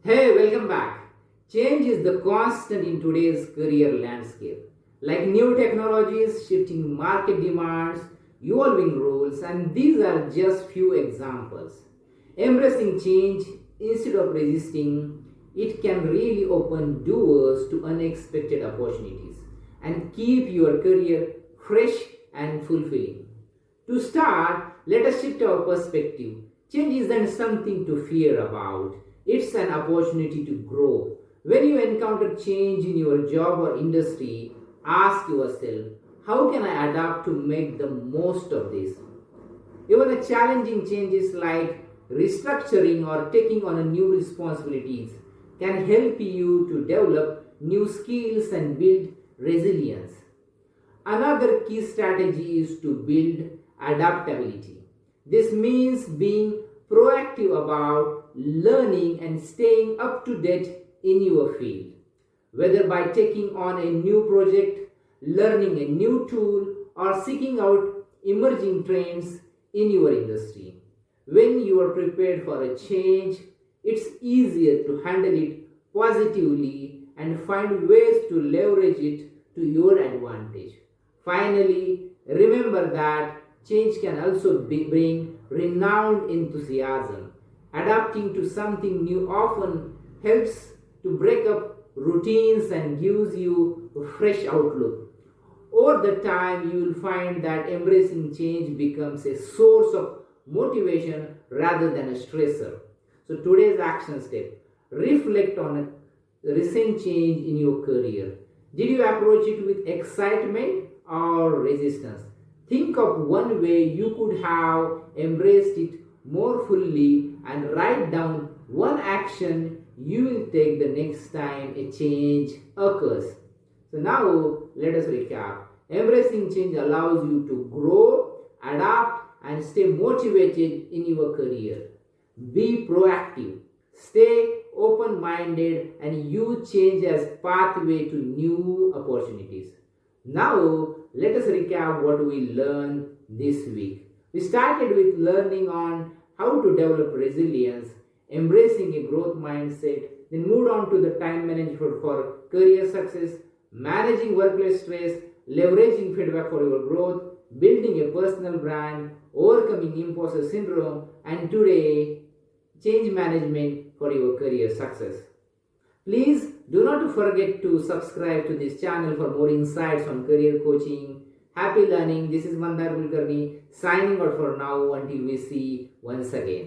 Hey, welcome back. Change is the constant in today's career landscape. Like new technologies, shifting market demands, evolving roles, and these are just few examples. Embracing change instead of resisting it can really open doors to unexpected opportunities and keep your career fresh and fulfilling. To start, let us shift our perspective. Change isn't something to fear about, it's an opportunity to grow. When you encounter change in your job or industry, ask yourself, how can I adapt to make the most of this? Even the challenging changes like restructuring or taking on a new responsibilities can help you to develop new skills and build resilience. Another key strategy is to build adaptability. This means being proactive about learning and staying up to date in your field, whether by taking on a new project, learning a new tool, or seeking out emerging trends in your industry. When you are prepared for a change, it's easier to handle it positively and find ways to leverage it to your advantage. Finally, remember that change can also bring renowned enthusiasm. Adapting to something new often helps to break up routines and gives you a fresh outlook. Over the time, you will find that embracing change becomes a source of motivation rather than a stressor. So, today's action step, reflect on a recent change in your career. Did you approach it with excitement or resistance? Think of one way you could have embraced it more fully and write down one action you will take the next time a change occurs. So now let us recap. Embracing change allows you to grow, adapt, and stay motivated in your career. Be proactive, stay open-minded, and use change as pathway to new opportunities. Now let us recap what we learned this week. We started with learning on how to develop resilience, embracing a growth mindset, then moved on to the time management for career success, managing workplace stress, leveraging feedback for your growth, building a personal brand, overcoming imposter syndrome, and today, change management for your career success. Please do not forget to subscribe to this channel for more insights on career coaching. Happy learning. This is Mandar Kulkarni signing out for now until we see once again.